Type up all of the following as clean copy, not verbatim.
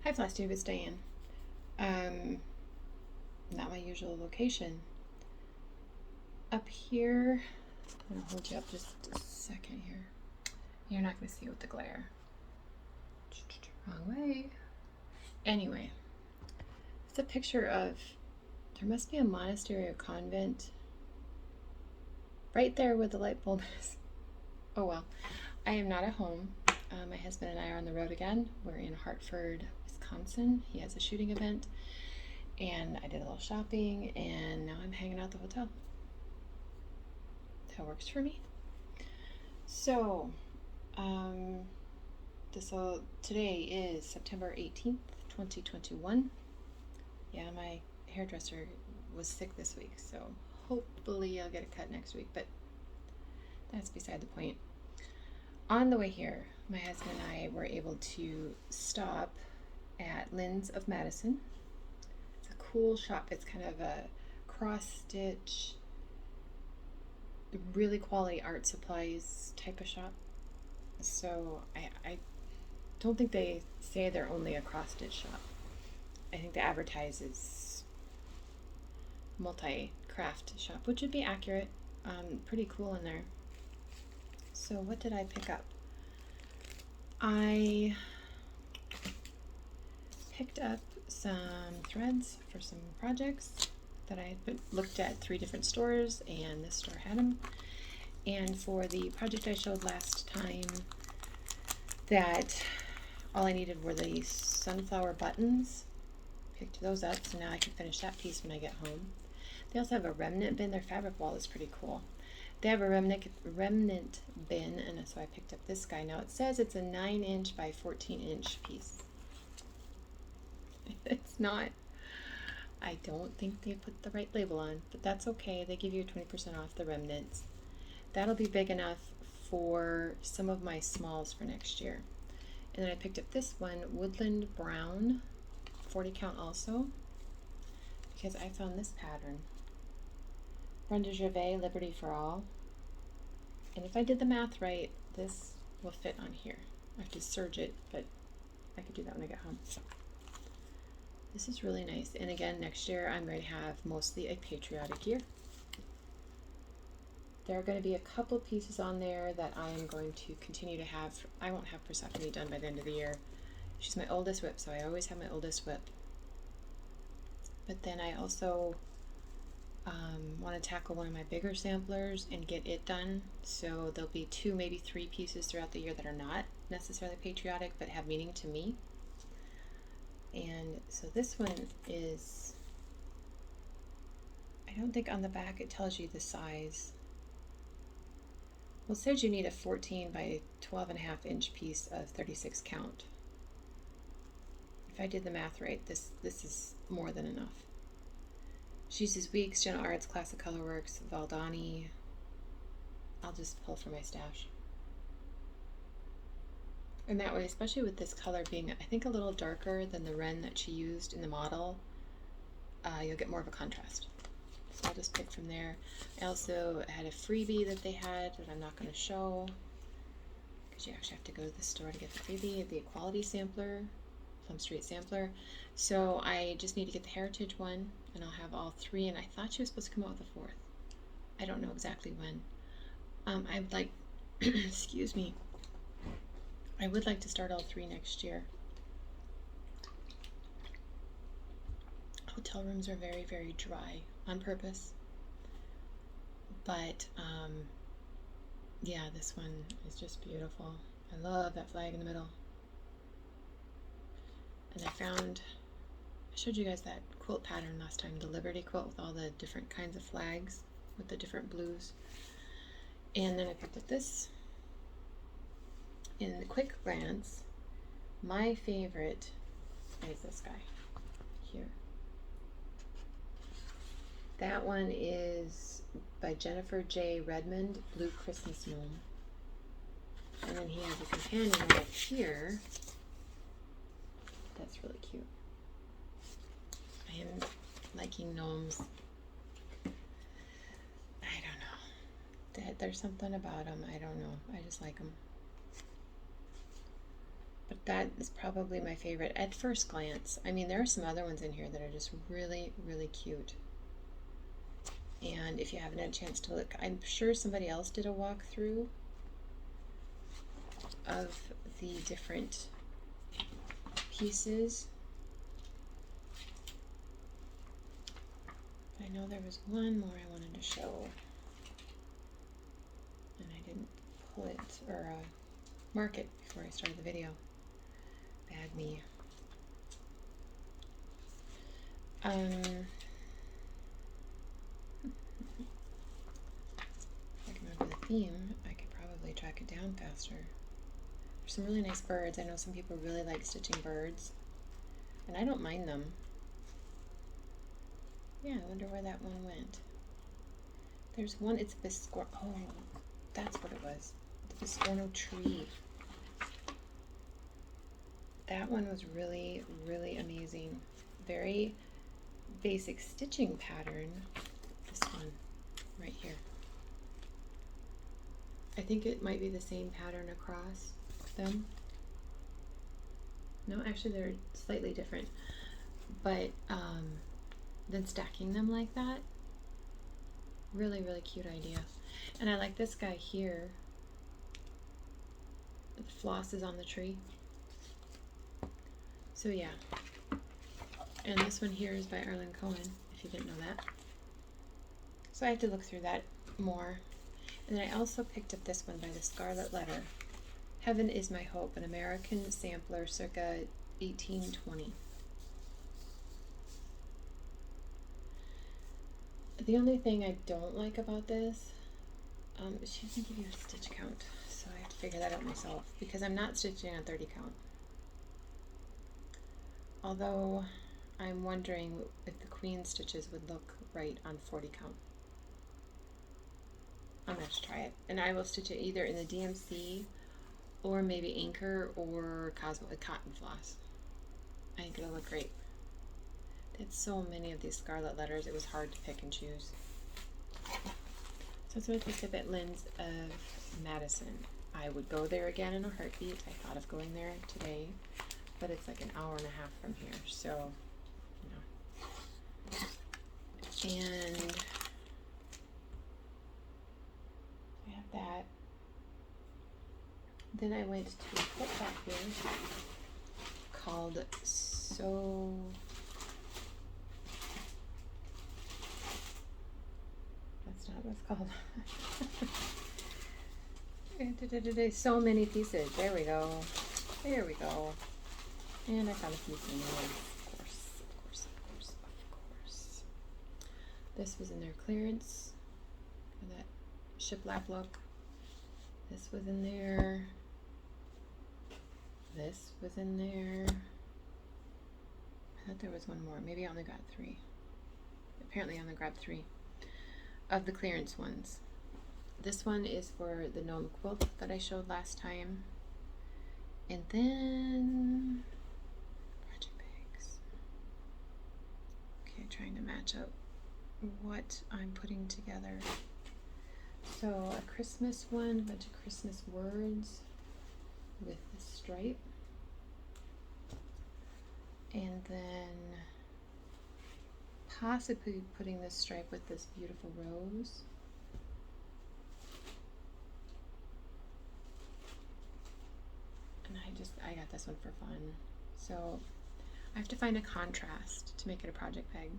Hi Flosstube, it's Diane. Not my usual location. Up here, I'm gonna hold you up just a second here. You're not gonna see with the glare. Wrong way. Anyway, it's a picture of, there must be a monastery or convent right there where the light bulb is. Oh well, I am not at home. My husband and I are on the road again. We're in Hartford, Wisconsin. He has a shooting event, and I did a little shopping, and now I'm hanging out at the hotel. That works for me. So, today is September 18th, 2021. Yeah, my hairdresser was sick this week, so hopefully I'll get a cut next week, but that's beside the point. On the way here, my husband and I were able to stop at Lynn's of Madison. It's a cool shop. It's kind of a cross-stitch, really quality art supplies type of shop. So I don't think they say they're only a cross-stitch shop. I think they advertise as multi-craft shop, which would be accurate. Pretty cool in there. So what did I pick up? I picked up some threads for some projects that I had looked at 3 different stores, and this store had them. And for the project I showed last time, that all I needed were the sunflower buttons. Picked those up, so now I can finish that piece when I get home. They also have a remnant bin. Their fabric wall is pretty cool. They have a remnant bin, and so I picked up this guy. Now it says it's a 9-inch by 14-inch piece. It's not. I don't think they put the right label on, but that's okay. They give you 20% off the remnants. That'll be big enough for some of my smalls for next year. And then I picked up this one, Woodland Brown, 40 count also, because I found this pattern. Brenda Gervais, Liberty for All. And if I did the math right, this will fit on here. I have to serge it, but I could do that when I get home. This is really nice. And again, next year I'm going to have mostly a patriotic year. There are going to be a couple pieces on there that I am going to continue to have. I won't have Persephone done by the end of the year. She's my oldest whip, so I always have my oldest whip. But then I also want to tackle one of my bigger samplers and get it done. So there'll be 2, maybe 3 pieces throughout the year that are not necessarily patriotic, but have meaning to me. And so this one is, I don't think on the back it tells you the size. Well, it says you need a 14 by 12.5 inch piece of 36 count. If I did the math right, this is more than enough. She uses Weeks, General Arts, Classic Colorworks, Valdani. I'll just pull from my stash. And that way, especially with this color being, I think, a little darker than the Wren that she used in the model, you'll get more of a contrast. So I'll just pick from there. I also had a freebie that they had that I'm not going to show, because you actually have to go to the store to get the freebie, the Equality Sampler, Plum Street Sampler. So I just need to get the Heritage one, and I'll have all 3, and I thought she was supposed to come out with a 4th. I don't know exactly when. I would like, excuse me, I would like to start all 3 next year. Hotel rooms are very, very dry on purpose. But, yeah, this one is just beautiful. I love that flag in the middle. And I showed you guys that quilt pattern last time, the Liberty quilt with all the different kinds of flags with the different blues. And then I picked up this. In the quick glance, my favorite is this guy here. That one is by Jennifer J. Redmond, Blue Christmas Gnome. And then he has a companion right here. That's really cute. I am liking gnomes. I don't know. There's something about them. I don't know. I just like them. But that is probably my favorite at first glance. I mean, there are some other ones in here that are just really, really cute. And if you haven't had a chance to look, I'm sure somebody else did a walkthrough of the different pieces. I know there was one more I wanted to show, and I didn't pull it or mark it before I started the video. Bad me. If I can remember the theme, I could probably track it down faster. There's some really nice birds. I know some people really like stitching birds, and I don't mind them. Yeah, I wonder where that one went. There's one, it's Biscorno. Oh, that's what it was. The Spinal Tree. That one was really, really amazing. Very basic stitching pattern. This one right here. I think it might be the same pattern across them. No, actually they're slightly different. But then stacking them like that, really, really cute idea. And I like this guy here. The floss is on the tree. So yeah. And this one here is by Arlen Cohen, if you didn't know that. So I have to look through that more. And then I also picked up this one by the Scarlet Letter. Heaven is My Hope, an American sampler circa 1820. The only thing I don't like about this, she doesn't give you a stitch count, so I have to figure that out myself, because I'm not stitching on 30 count. Although I'm wondering if the queen stitches would look right on 40 count. I'm going to have to try it. And I will stitch it either in the DMC or maybe Anchor or cotton floss. I think it'll look great. They had so many of these Scarlet Letters, it was hard to pick and choose. So it's going to take a bit Lynn's of Madison. I would go there again in a heartbeat. I thought of going there today, but it's like an hour and a half from here, so, you know. And I have that. Then I went to a quilt shop here called that's not what it's called. So many pieces. There we go. There we go. And I found a few things. Of course. This was in their clearance for that shiplap look. This was in there. This was in there. I thought there was one more. Maybe I only got 3. Apparently I only grabbed 3 of the clearance ones. This one is for the gnome quilt that I showed last time. And then project bags. Okay, trying to match up what I'm putting together. So a Christmas one, a bunch of Christmas words with the stripe. And then possibly putting this stripe with this beautiful rose. And I got this one for fun. So I have to find a contrast to make it a project bag.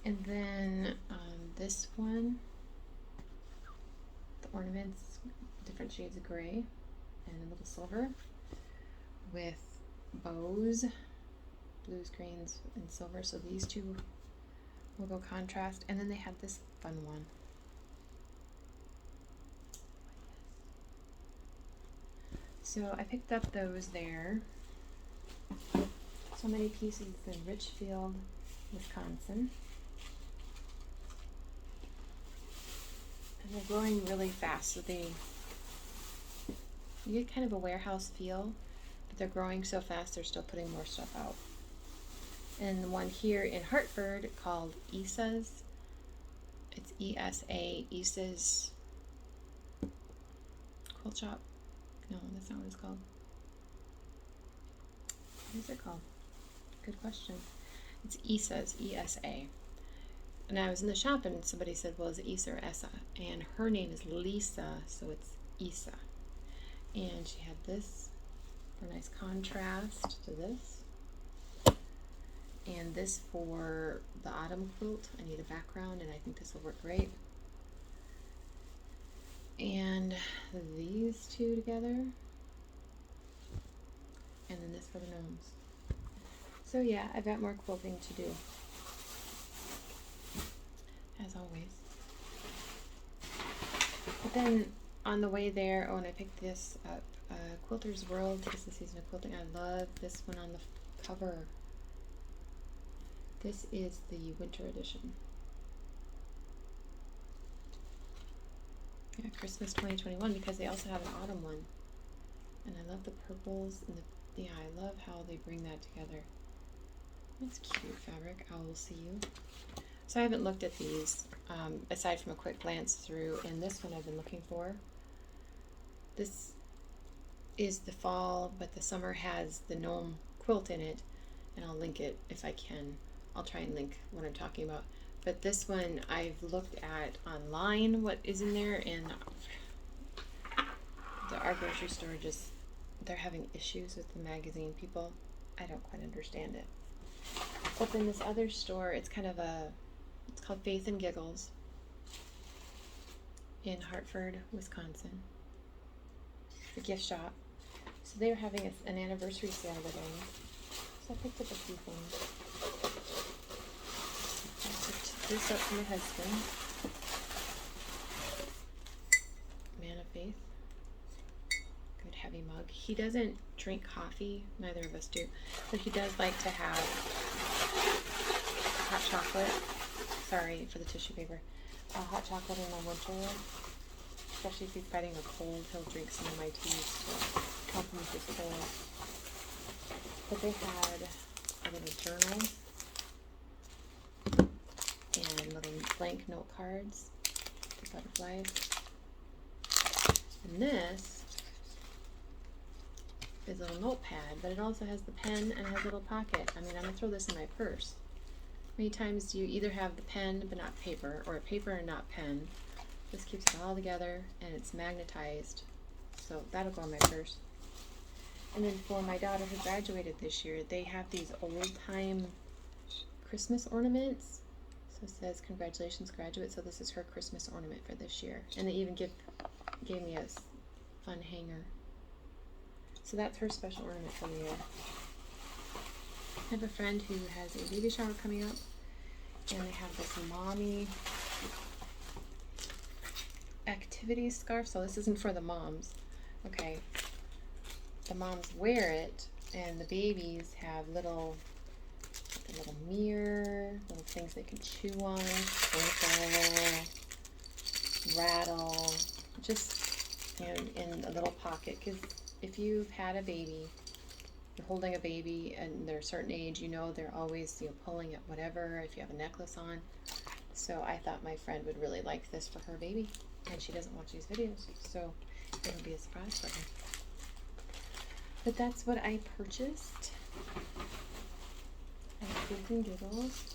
And then this one, the ornaments, different shades of gray and a little silver with bows, blues, greens, and silver. So these two will go contrast. And then they had this fun one. So I picked up those there. So many pieces in Richfield, Wisconsin. And they're growing really fast, so you get kind of a warehouse feel, but they're growing so fast they're still putting more stuff out. And the one here in Hartford called Isa's, it's ESA, Isa's Quilt Shop. No, that's not what it's called. What is it called? Good question. It's Isa's, E-S-A. And I was in the shop and somebody said, well, is it Isa or Essa? And her name is Lisa, so it's Isa. And she had this for a nice contrast to this. And this for the autumn quilt. I need a background and I think this will work great. And these two together. And then this for the gnomes. So yeah, I've got more quilting to do. As always. But then on the way there, oh, and I picked this up. Quilter's World, tis the season of quilting. I love this one on the cover. This is the winter edition. Yeah, Christmas 2021, because they also have an autumn one. And I love the purples and the, yeah, I love how they bring that together. That's cute fabric. I will see you. So I haven't looked at these, aside from a quick glance through, and this one I've been looking for. This is the fall, but the summer has the gnome quilt in it, and I'll link it if I can. I'll try and link what I'm talking about. But this one I've looked at online, what is in there, and our grocery store just, they're having issues with the magazine people. I don't quite understand it. But then this other store, it's kind of a, it's called Faith and Giggles in Hartford, Wisconsin. It's a gift shop. So they were having an anniversary sale today. So I picked up a few things. I picked this up for my husband. Man of Faith. Good heavy mug. He doesn't drink coffee, neither of us do, but he does like to have hot chocolate. Sorry for the tissue paper. Hot chocolate in the winter, especially if he's fighting a cold, he'll drink some of my teas to help him with his cold. But they had a little journal and little blank note cards, the butterflies. And this is a little notepad, but it also has the pen and has a little pocket. I mean, I'm gonna throw this in my purse. Many times you either have the pen but not paper, or paper and not pen. This keeps it all together, and it's magnetized, so that'll go in my purse. And then for my daughter who graduated this year, they have these old-time Christmas ornaments. So it says, "Congratulations, graduate." So this is her Christmas ornament for this year. And they even gave me a fun hanger. So that's her special ornament for the year. I have a friend who has a baby shower coming up, and they have this mommy activity scarf. So this isn't for the moms. Okay. The moms wear it, and the babies have little mirror, little things they can chew on, crinkle, rattle, just, you know, in a little pocket. Because if you've had a baby, you're holding a baby and they're a certain age, you know they're always, you know, pulling at whatever, if you have a necklace on. So I thought my friend would really like this for her baby, and she doesn't watch these videos, so it'll be a surprise for her. But that's what I purchased at Kids and Giggles.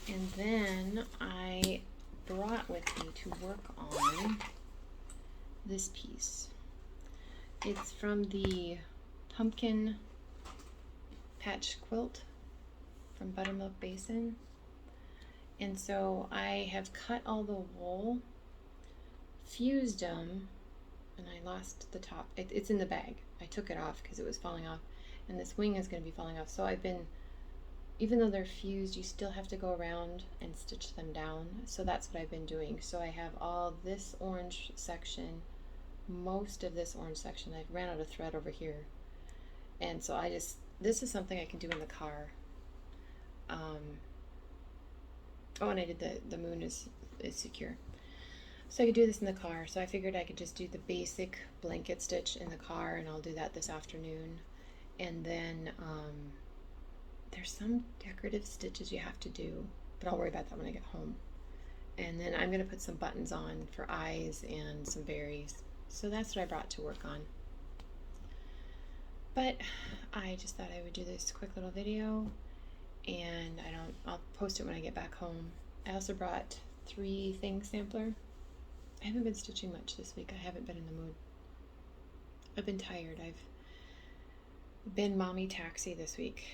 And then I brought with me to work on this piece. It's from the Pumpkin Patch Quilt from Buttermilk Basin. And so I have cut all the wool, fused them, and I lost the top. It's in the bag. I took it off because it was falling off, and this wing is going to be falling off. So I've been, even though they're fused, you still have to go around and stitch them down. So that's what I've been doing. So I have all this orange section, most of this orange section. I ran out of thread over here. And so this is something I can do in the car. Oh, and I did the moon is secure. So I could do this in the car. So I figured I could just do the basic blanket stitch in the car, and I'll do that this afternoon. And then there's some decorative stitches you have to do, but I'll worry about that when I get home. And then I'm going to put some buttons on for eyes and some berries. So that's what I brought to work on. But I just thought I would do this quick little video, and I'll post it when I get back home. I also brought 3 things sampler. I haven't been stitching much this week. I haven't been in the mood. I've been tired. I've been mommy taxi this week,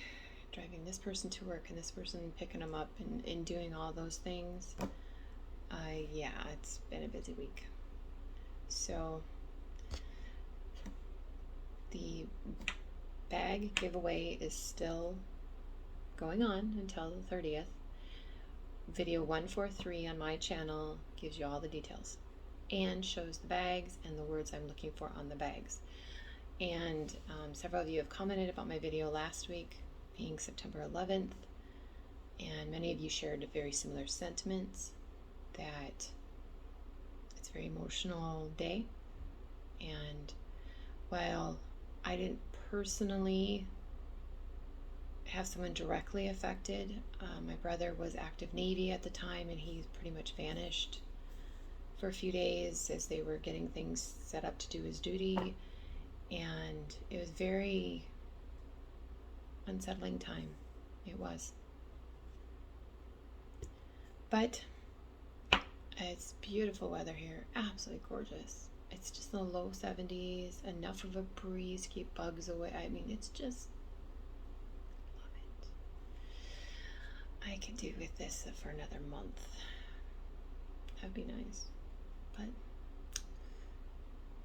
driving this person to work and this person picking them up and doing all those things. Yeah, it's been a busy week. So the bag giveaway is still going on until the 30th. Video 143 on my channel gives you all the details and shows the bags and the words I'm looking for on the bags. And several of you have commented about my video last week, being September 11th, and many of you shared very similar sentiments, that it's a very emotional day. And while I didn't personally have someone directly affected, my brother was active Navy at the time, and he's pretty much vanished for a few days as they were getting things set up to do his duty, and it was very unsettling time. It was. But it's beautiful weather here, absolutely gorgeous. It's just in the low 70s, enough of a breeze to keep bugs away. I mean, it's just, love it. I could do with this for another month. That'd be nice. But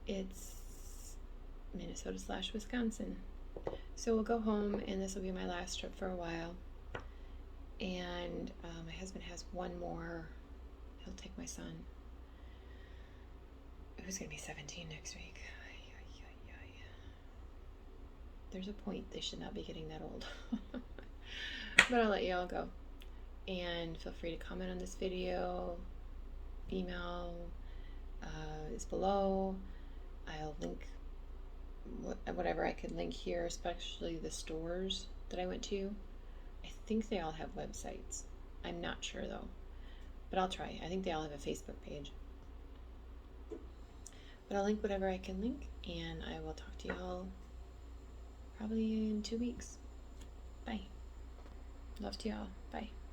it's Minnesota/Wisconsin. So we'll go home, and this will be my last trip for a while. And my husband has one more. He'll take my son, who's going to be 17 next week. There's a point they should not be getting that old. But I'll let you all go. And feel free to comment on this video. Email is below. I'll link whatever I can link here, especially the stores that I went to. I think they all have websites. I'm not sure though, but I'll try. I think they all have a Facebook page. But I'll link whatever I can link, and I will talk to y'all probably in 2 weeks. Bye. Love to y'all. Bye.